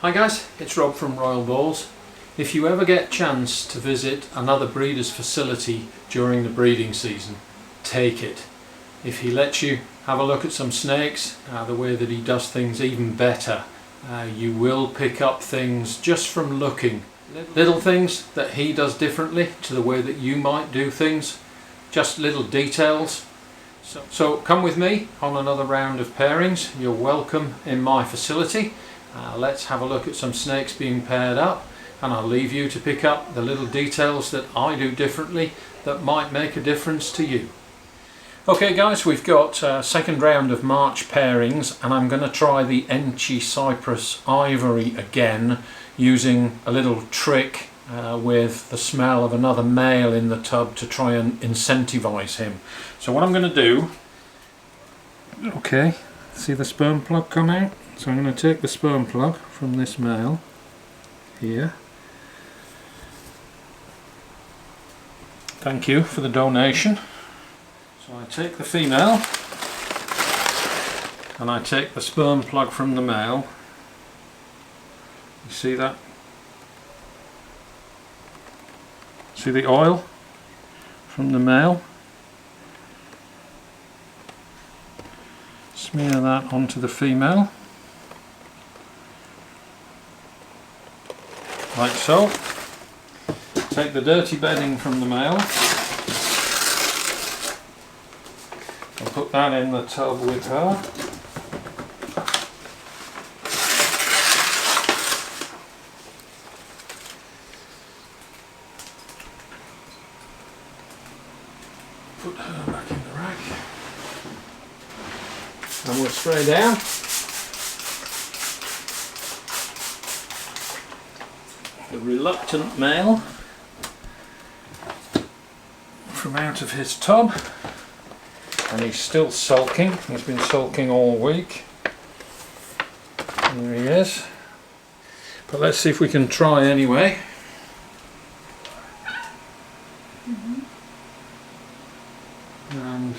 Hi guys, it's Rob from Royal Bulls. If you ever get a chance to visit another breeder's facility during the breeding season, take it. If he lets you have a look at some snakes, the way that he does things even better, you will pick up things just from looking. Little things that he does differently to the way that you might do things, just little details. So come with me on another round of pairings. You're welcome in my facility. Let's have a look at some snakes being paired up, and I'll leave you to pick up the little details that I do differently that might make a difference to you. Okay guys, we've got a second round of March pairings, and I'm going to try the Enchi Cypress Ivory again, using a little trick with the smell of another male in the tub to try and incentivize him. So what I'm going to do, okay, see the sperm plug come out? So I'm going to take the sperm plug from this male here. Thank you for the donation. So I take the female and I take the sperm plug from the male. You see that? See the oil from the male? Smear that onto the female. Like so. Take the dirty bedding from the male and put that in the tub with her. Put her back in the rack and we'll spray down. The reluctant male from out of his tub, and he's still sulking. He's been sulking all week. There he is. But let's see if we can try anyway. And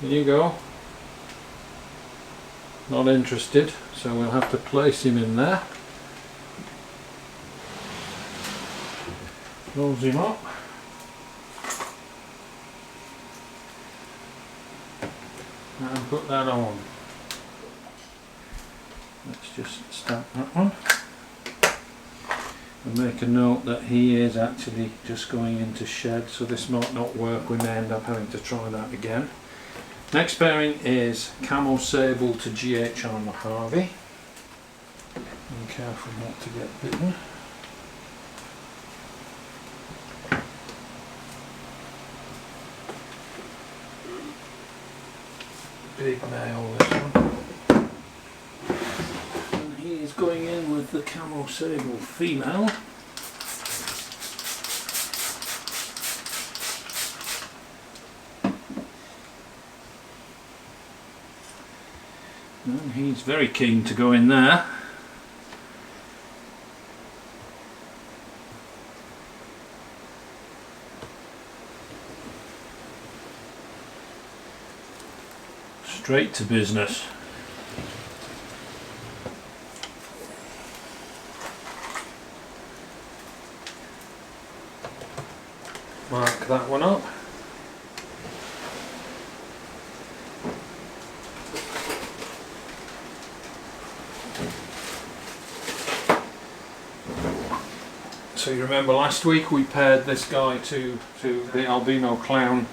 there you go. Not interested, so we'll have to place him in there. Close him up. And put that on. Let's just stamp that one. And make a note that he is actually just going into shed, so this might not work. We may end up having to try that again. Next pairing is Camo Sable to GHR Mojave. Be careful not to get bitten. Big male, this one. And he is going in with the Camo Sable female. And he's very keen to go in there. Straight to business. Mark that one up. So you remember last week we paired this guy to the albino clown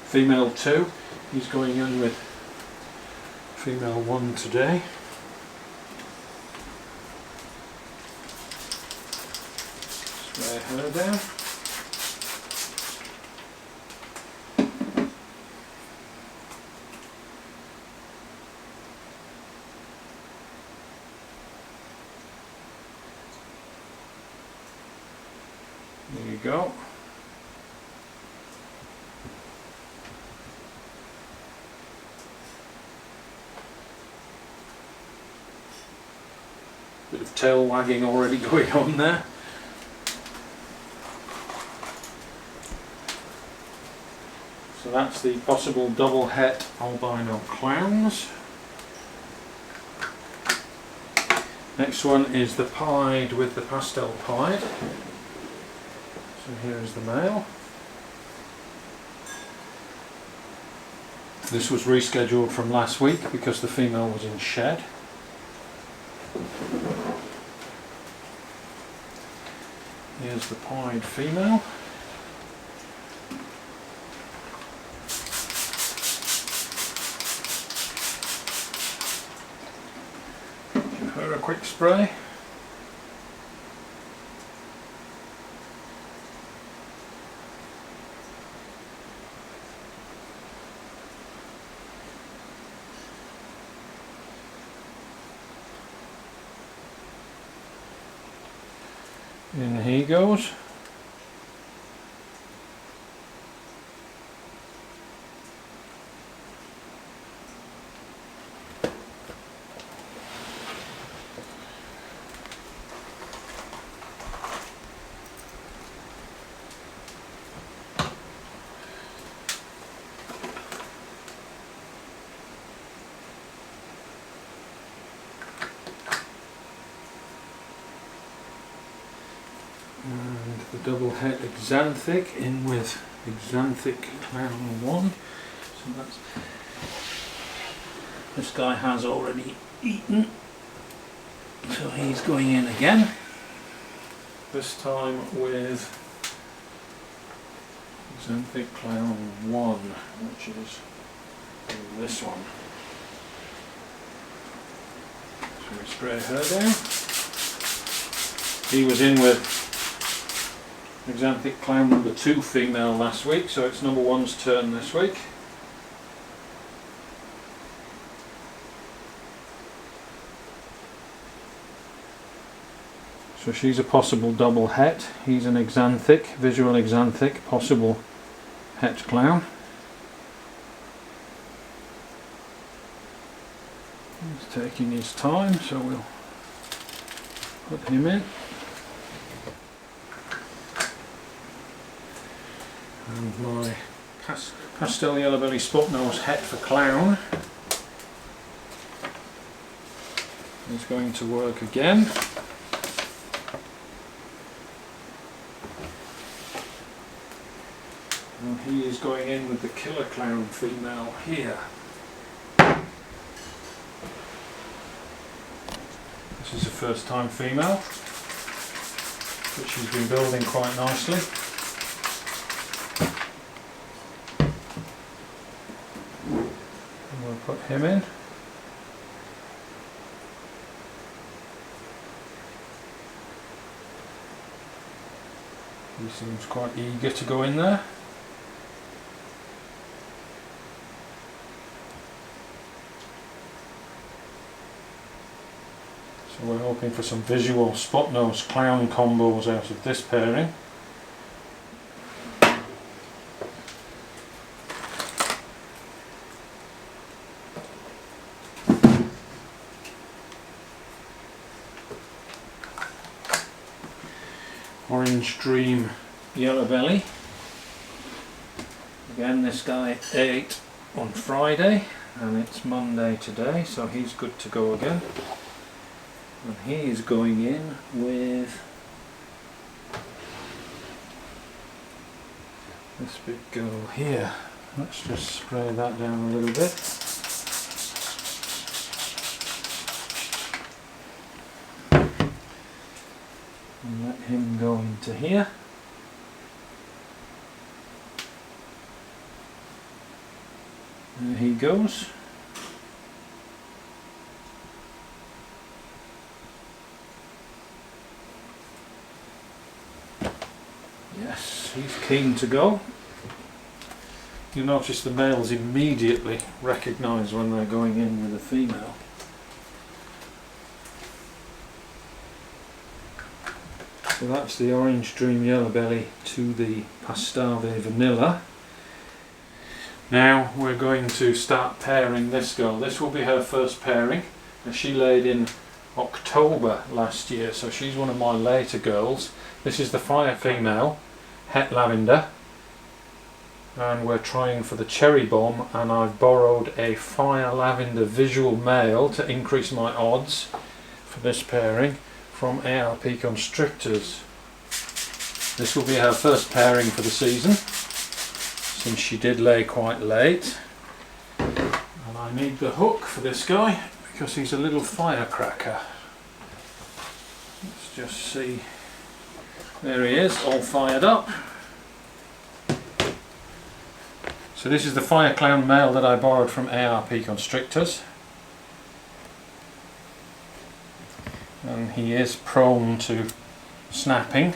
female 2. He's going in with female 1 today. Spray her down. There you go. Bit of tail wagging already going on there. So that's the possible double het albino clowns. Next one is the pied with the pastel pied. So here is the male. This was rescheduled from last week because the female was in shed. Here's the pied female. Give her a quick spray. In he goes. And the double het exanthic in with exanthic clown 1. So that's, this guy has already eaten, so he's going in again. This time with exanthic clown 1, which is this one. So we spray her down. He was in with exanthic clown number 2 female last week, so it's number 1's turn this week. So she's a possible double het, he's an exanthic, visual exanthic, possible het clown. He's taking his time, so we'll put him in. And my pastel yellow belly spot nose het for clown is going to work again. And he is going in with the killer clown female here. This is a first time female, but she's been building quite nicely. And we'll put him in. He seems quite eager to go in there. So we're hoping for some visual spot nose clown combos out of this pairing. Orange Dream Yellow Belly. Again, this guy ate on Friday and it's Monday today, so he's good to go again. And he is going in with this big girl here. Let's just spray that down a little bit. And let him go into here. There he goes. Yes, he's keen to go. You'll notice the males immediately recognise when they're going in with a female. So that's the Orange Dream Yellow Belly to the Pastave Vanilla. Now we're going to start pairing this girl. This will be her first pairing. Now, she laid in October last year, so she's one of my later girls. This is the fire female, het lavender. and we're trying for the cherry bomb, and I've borrowed a fire lavender visual male to increase my odds for this pairing from ARP Constrictors. This will be her first pairing for the season, since she did lay quite late. And I need the hook for this guy because he's a little firecracker. Let's just see. There he is, all fired up. So this is the Fire Clown male that I borrowed from ARP Constrictors. And he is prone to snapping.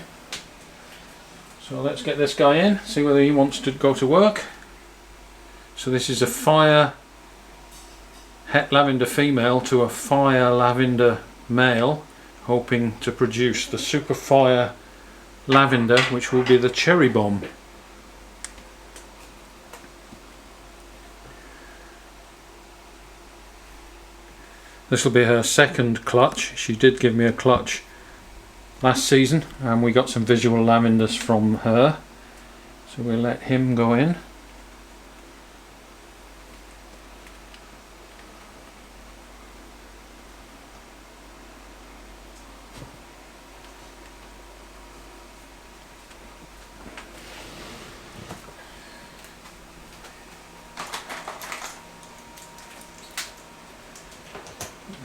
So let's get this guy in, see whether he wants to go to work. So this is a fire het lavender female to a fire lavender male, hoping to produce the super fire lavender, which will be the cherry bomb. This will be her second clutch. She did give me a clutch last season and we got some visual lavenders from her, so we'll let him go in.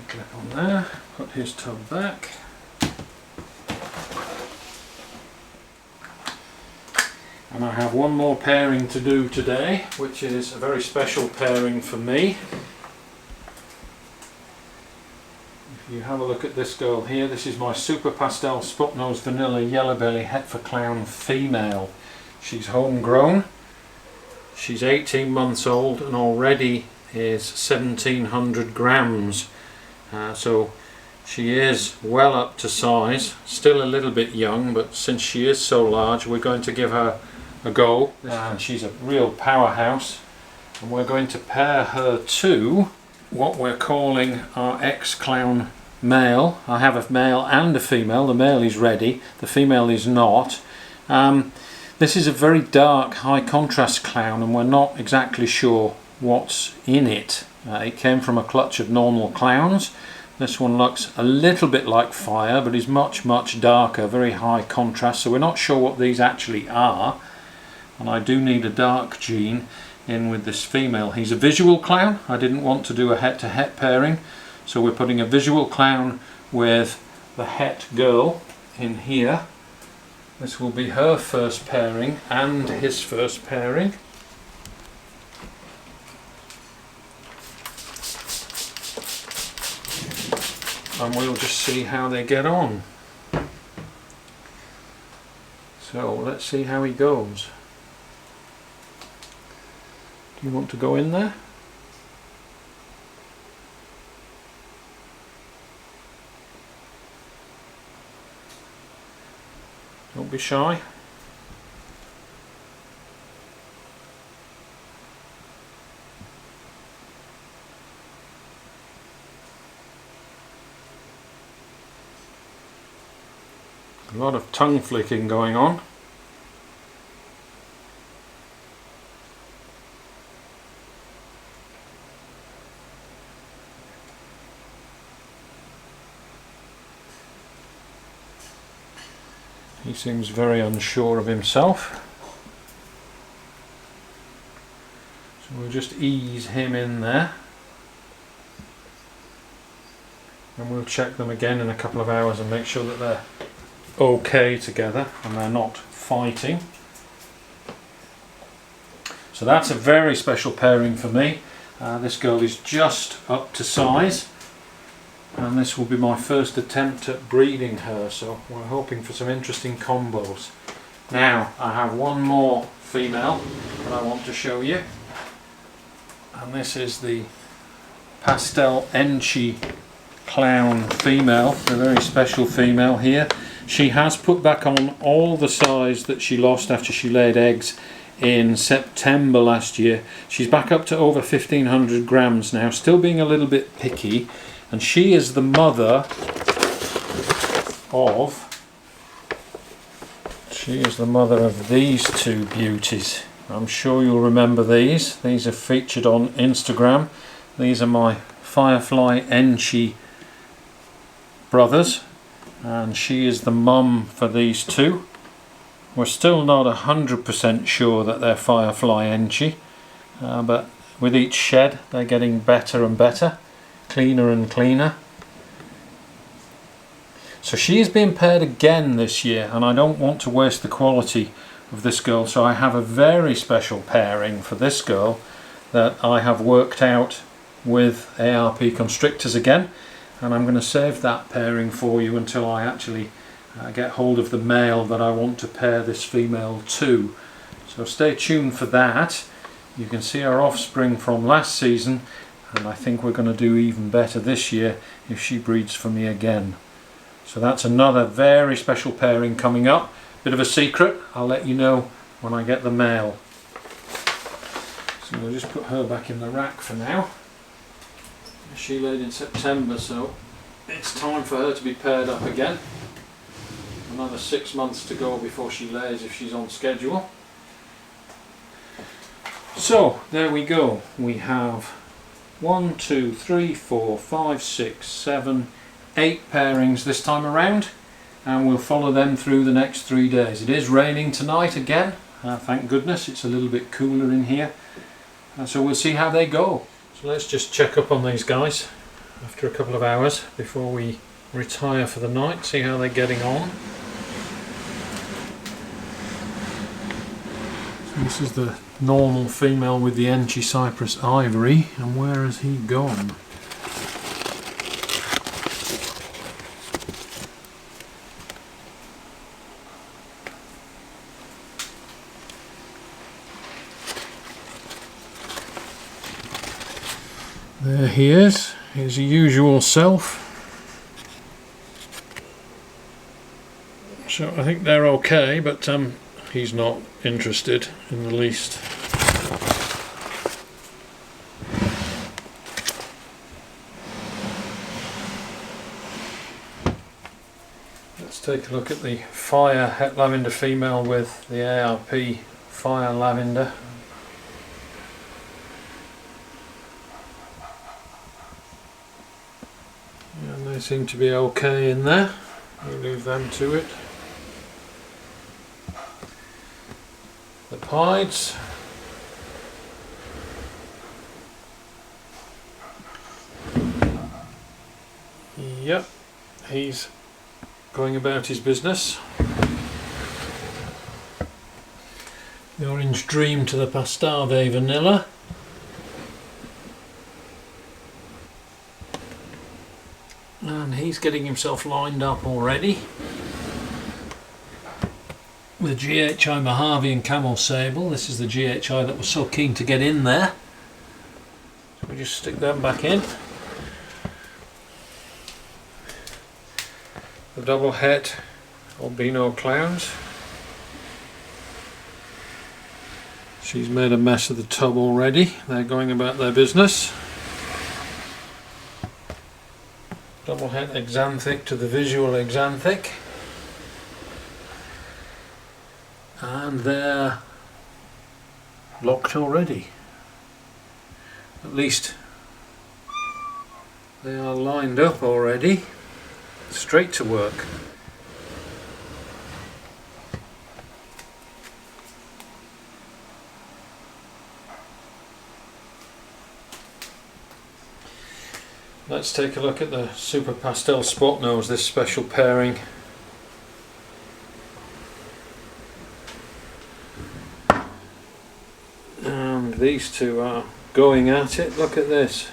Clip on there, put his tub back. And I have one more pairing to do today, which is a very special pairing for me. If you have a look at this girl here, this is my Super Pastel Spot Nose Vanilla Yellow Belly Hetfer Clown female. She's homegrown, she's 18 months old and already is 1700 grams. So she is well up to size, still a little bit young, but since she is so large we're going to give her a go. And she's a real powerhouse, and we're going to pair her to what we're calling our X-Clown male. I have a male and a female. The male is ready, the female is not. This is a very dark high contrast clown and we're not exactly sure what's in it. It came from a clutch of normal clowns. This one looks a little bit like fire, but is much darker, very high contrast, so we're not sure what these actually are. And I do need a dark gene in with this female. He's a visual clown. I didn't want to do a het to het pairing, so we're putting a visual clown with the het girl in here. This will be her first pairing and his first pairing. And we'll just see how they get on. So let's see how he goes. Do you want to go in there? Don't be shy. A lot of tongue flicking going on. He seems very unsure of himself. So we'll just ease him in there. And we'll check them again in a couple of hours and make sure that they're okay together and they're not fighting. So that's a very special pairing for me. This girl is just up to size and this will be my first attempt at breeding her, so we're hoping for some interesting combos. Now I have one more female that I want to show you, and this is the Pastel Enchi Clown female, a very special female here. She has put back on all the size that she lost after she laid eggs in September last year. She's back up to over 1500 grams now, still being a little bit picky, and she is the mother of these two beauties I'm sure you'll remember these. These are featured on Instagram. These are my Firefly Enchi brothers, and she is the mum for these two. We're still not 100% sure that they're Firefly Enchi, but with each shed they're getting better and better, cleaner and cleaner. So she is being paired again this year, and I don't want to waste the quality of this girl, so I have a very special pairing for this girl that I have worked out with ARP constrictors again, and I'm going to save that pairing for you until I actually get hold of the male that I want to pair this female to. So stay tuned for that. You can see our offspring from last season, and I think we're going to do even better this year if she breeds for me again. So that's another very special pairing coming up. Bit of a secret, I'll let you know when I get the male. So we'll just put her back in the rack for now. She laid in September, so it's time for her to be paired up again. Another 6 months to go before she lays if she's on schedule. So there we go. We have 1, 2, 3, 4, 5, 6, 7, 8 pairings this time around, and we'll follow them through the next 3 days. It is raining tonight again, thank goodness. It's a little bit cooler in here, so we'll see how they go. So let's just check up on these guys after a couple of hours before we retire for the night, see how they're getting on. So this is the normal female with the Enchi Cypress Ivory, and where has he gone? There he is, his usual self. So I think they're okay, but he's not interested in the least. Let's take a look at the Fire Het Lavender female with the ARP Fire Lavender. And they seem to be okay in there. We'll leave them to it. The Pieds. Yep, he's going about his business. The Orange Dream to the Pastave Vanilla. And he's getting himself lined up already with GHI Mojave and Camel Sable. This is the GHI that was so keen to get in there. So we just stick them back in. The double het albino clowns. She's made a mess of the tub already. They're going about their business. Double het Exanthic to the visual Exanthic. And they're locked already. At least they are lined up already. Straight to work. Let's take a look at the Super Pastel Spot Nose, this special pairing. And these two are going at it. Look at this.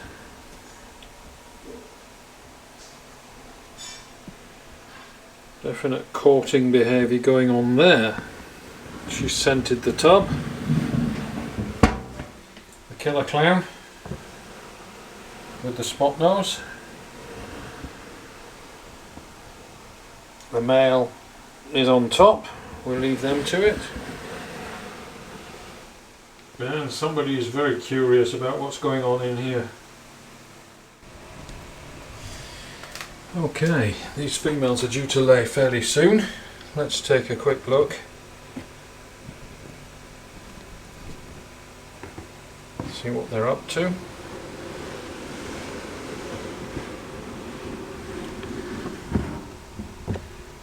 Definite courting behaviour going on there. She scented the tub. The Killer Clown with the spot nose. The male is on top. We'll leave them to it. And somebody is very curious about what's going on in here. Okay, these females are due to lay fairly soon. Let's take a quick look. See what they're up to.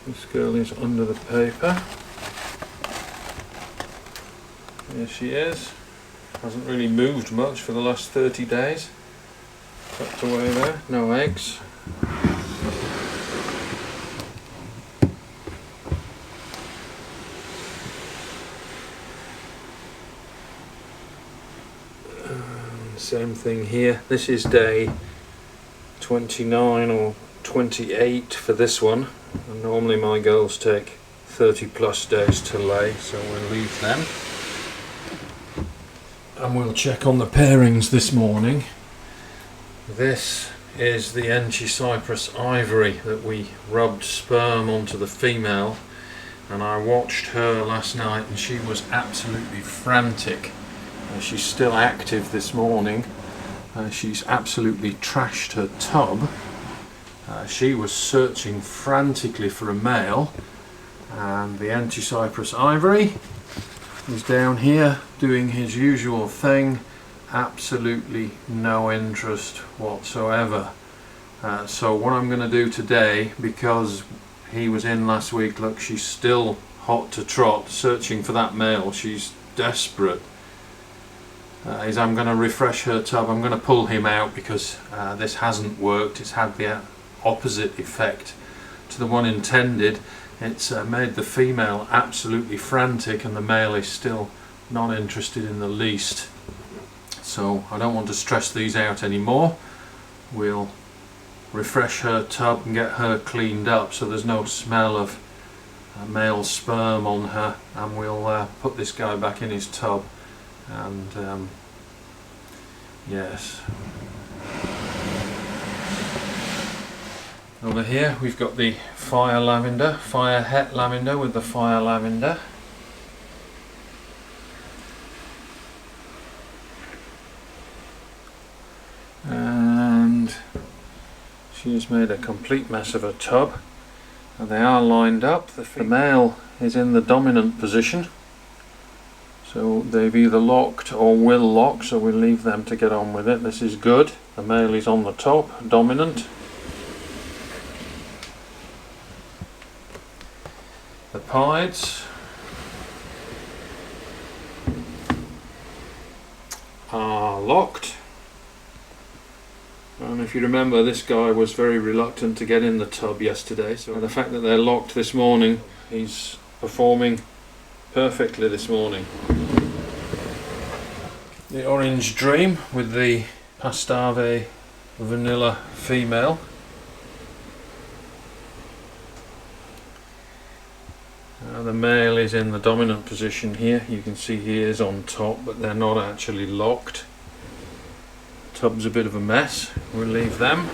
This girl is under the paper. There she is. Hasn't really moved much for the last 30 days. Tucked away there, no eggs. Same thing here. This is day 29 or 28 for this one. And normally my girls take 30 plus days to lay, so we'll leave them. And we'll check on the pairings this morning. This is the Cyprus ivory that we rubbed sperm onto the female, and I watched her last night and she was absolutely frantic. She's still active this morning. She's absolutely trashed her tub. She was searching frantically for a male, and the Cyprus ivory is down here doing his usual thing. Absolutely no interest whatsoever. So what I'm going to do today, because he was in last week, look, she's still hot to trot searching for that male, she's desperate, is I'm going to refresh her tub. I'm going to pull him out because this hasn't worked. It's had the opposite effect to the one intended. It's made the female absolutely frantic and the male is still not interested in the least. So I don't want to stress these out anymore. We'll refresh her tub and get her cleaned up so there's no smell of male sperm on her, and we'll put this guy back in his tub. And yes, over here we've got the fire het lavender with the fire lavender. And she's made a complete mess of her tub, and they are lined up. The male is in the dominant position, so they've either locked or will lock, so we'll leave them to get on with it. This is good. The male is on the top, dominant. The pieds are locked. And if you remember, this guy was very reluctant to get in the tub yesterday, so the fact that they're locked this morning, he's performing perfectly this morning. The Orange Dream with the Pastave vanilla female. The male is in the dominant position here. You can see he is on top, but they're not actually locked. Tub's a bit of a mess. We'll leave them.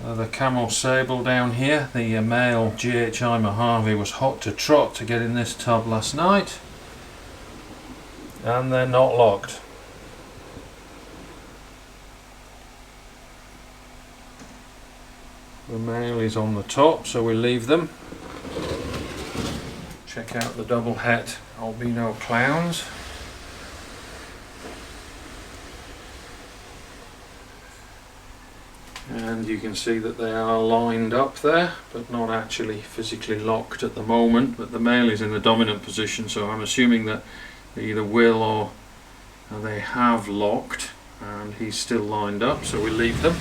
The Camel Sable down here. The male GHI Mojave was hot to trot to get in this tub last night, and they're not locked. The male is on the top, so we'll leave them. Check out the double het albino clowns. And you can see that they are lined up there, but not actually physically locked at the moment. But the male is in the dominant position, so I'm assuming that they either will or they have locked, and he's still lined up, so we'll leave them.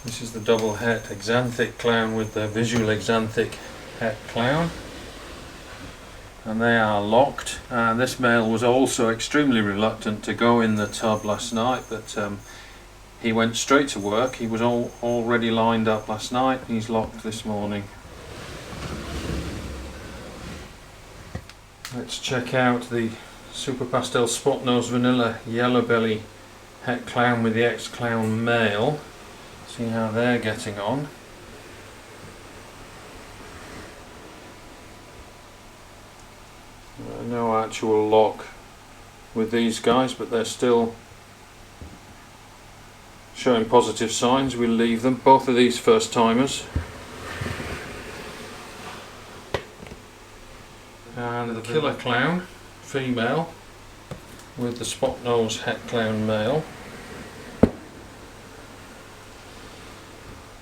This is the double het exanthic clown with the visual exanthic het clown, and they are locked. And this male was also extremely reluctant to go in the tub last night, but he went straight to work. He was already lined up last night. He's locked this morning. Let's check out the Super Pastel Spot Nose Vanilla Yellow Belly Het Clown with the X-Clown male. See how they're getting on. No actual lock with these guys, but they're still showing positive signs. We'll leave them. Both of these first timers. And the killer clown female with the spot nose het clown male.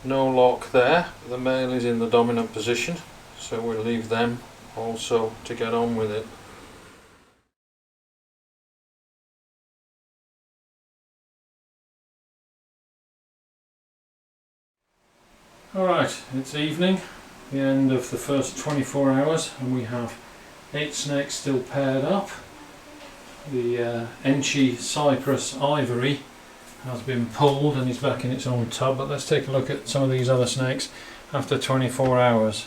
No lock there, the male is in the dominant position, so we'll leave them also to get on with it. Alright, it's evening, the end of the first 24 hours, and we have 8 snakes still paired up. The Enchi Cypress Ivory has been pulled and is back in its own tub, but let's take a look at some of these other snakes after 24 hours.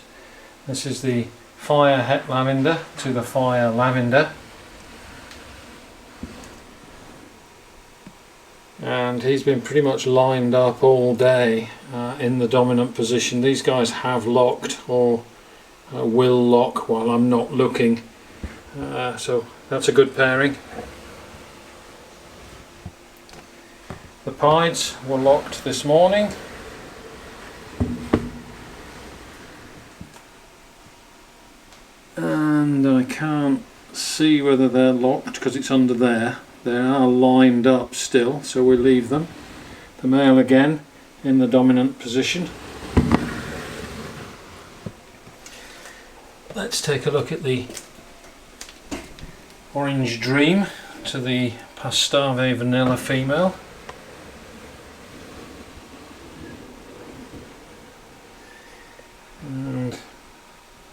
This is the Fire Het Lavender to the Fire Lavender, and he's been pretty much lined up all day in the dominant position. These guys have locked or will lock while I'm not looking, so that's a good pairing. The pieds were locked this morning. And I can't see whether they're locked because it's under there. They are lined up still, so we'll leave them. The male again in the dominant position. Let's take a look at the Orange Dream to the Pastave Vanilla female. And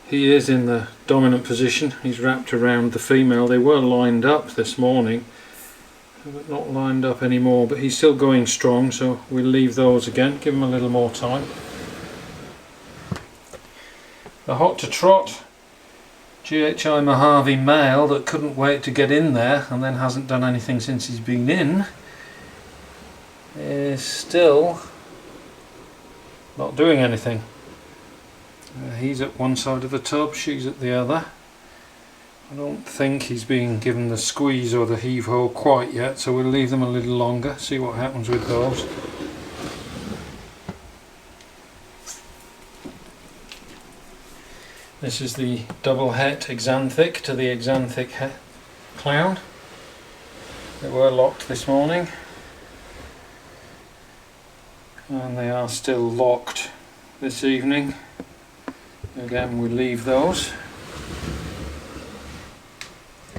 he is in the dominant position. He's wrapped around the female. They were lined up this morning, but not lined up anymore, but he's still going strong, so we'll leave those again, give him a little more time. The Hot to Trot GHI Mojave male that couldn't wait to get in there and then hasn't done anything since he's been in is still not doing anything. He's at one side of the tub, she's at the other. I don't think he's been given the squeeze or the heave-ho quite yet, so we'll leave them a little longer, see what happens with those. This is the double het Exanthic to the Exanthic het clown. They were locked this morning, and they are still locked this evening. Again, we'll leave those.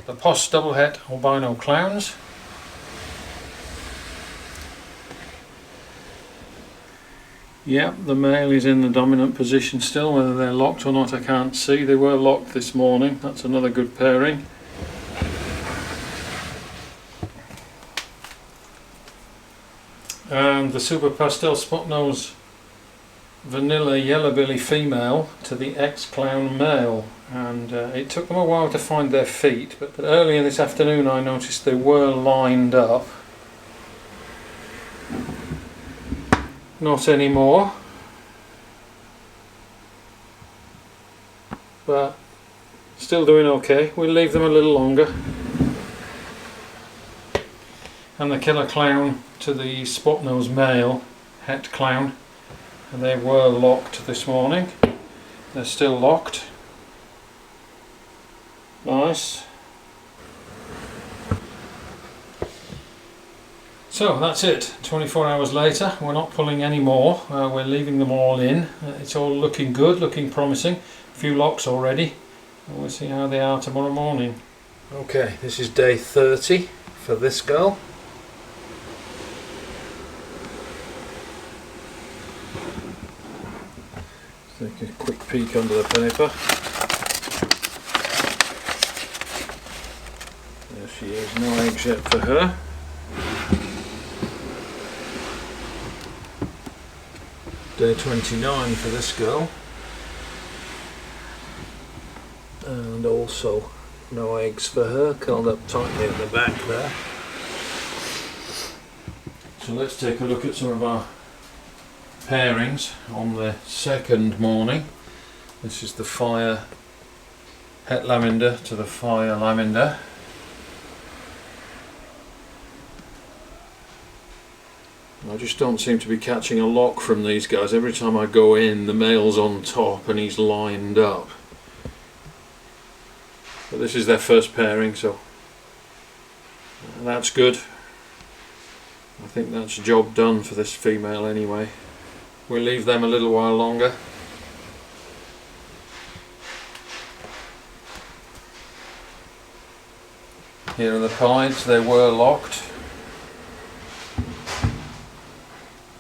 The Post double het albino clowns. Yep, the male is in the dominant position still. Whether they're locked or not I can't see. They were locked this morning. That's another good pairing. And the Super Pastel Spot Nose Vanilla Yellow Belly female to the X-Clown male, and it took them a while to find their feet, but earlier this afternoon I noticed they were lined up. Not anymore, but still doing okay. We'll leave them a little longer. And the Killer Clown to the Spot Nose male Het Clown. And they were locked this morning. They're still locked. Nice. So that's it. 24 hours later, we're not pulling any more. We're leaving them all in. It's all looking good, looking promising. A few locks already. And we'll see how they are tomorrow morning. Okay, this is day 30 for this girl. Take a quick peek under the paper. There she is, no eggs yet for her. Day 29 for this girl. And also no eggs for her, curled up tightly at the back there. So let's take a look at some of our pairings on the second morning. This is the Fire Het Lavender to the Fire Lavender. I just don't seem to be catching a lock from these guys. Every time I go in, the male's on top and he's lined up. But But this is their first pairing, so that's good. I think that's job done for this female anyway. We'll leave them a little while longer. Here are the pieds. They were locked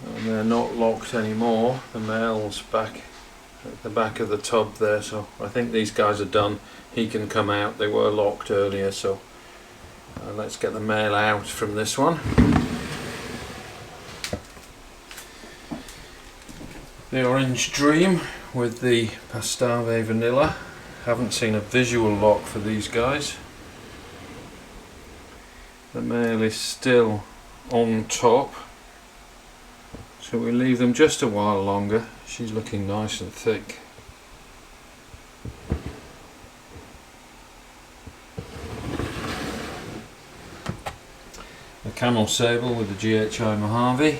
and they're not locked anymore. The male's back at the back of the tub there, so I think these guys are done. He can come out. They were locked earlier, so let's get the male out from this one. The Orange Dream with the Pastave Vanilla. Haven't seen a visual lock for these guys. The male is still on top, so we leave them just a while longer. She's looking nice and thick. The Camel Sable with the GHI Mojave.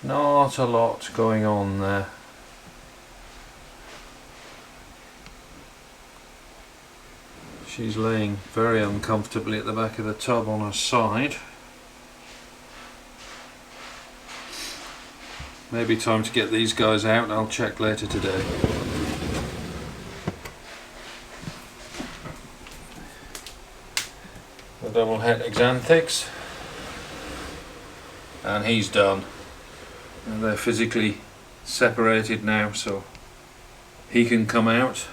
Not a lot going on there. She's laying very uncomfortably at the back of the tub on her side. Maybe time to get these guys out. I'll check later today. The double het Xanthics, and he's done. And they're physically separated now, so he can come out.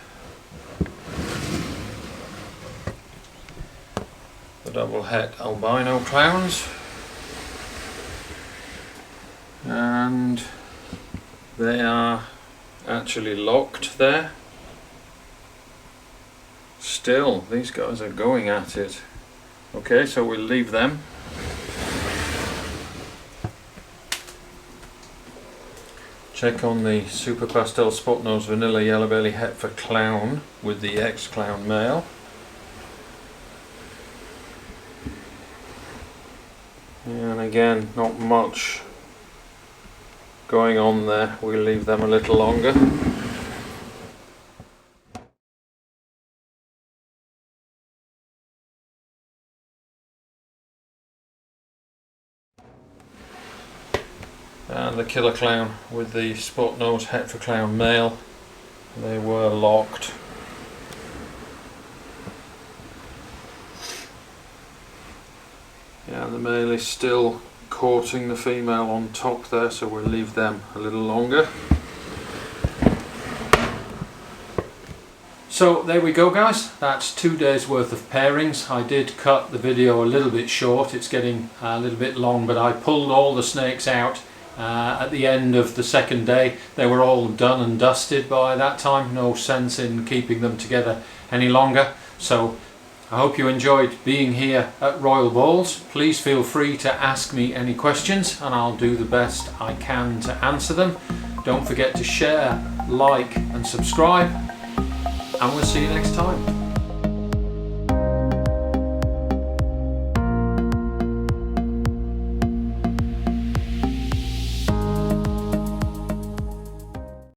The double het albino clowns, and they are actually locked there. Still, these guys are going at it. Okay, so we'll leave them. Check on the Super Pastel Spot Nose Vanilla Yellow Belly Het for Clown with the X-Clown male. And again, not much going on there. We'll leave them a little longer. And the Killer Clown with the Spot Nose Het for Clown male. They were locked. Yeah, the male is still courting the female on top there, so we'll leave them a little longer. So there we go guys, that's 2 days worth of pairings. I did cut the video a little bit short, it's getting a little bit long, but I pulled all the snakes out at the end of the second day. They were all done and dusted by that time, no sense in keeping them together any longer. So I hope you enjoyed being here at Royal Balls. Please feel free to ask me any questions and I'll do the best I can to answer them. Don't forget to share, like and subscribe, and we'll see you next time.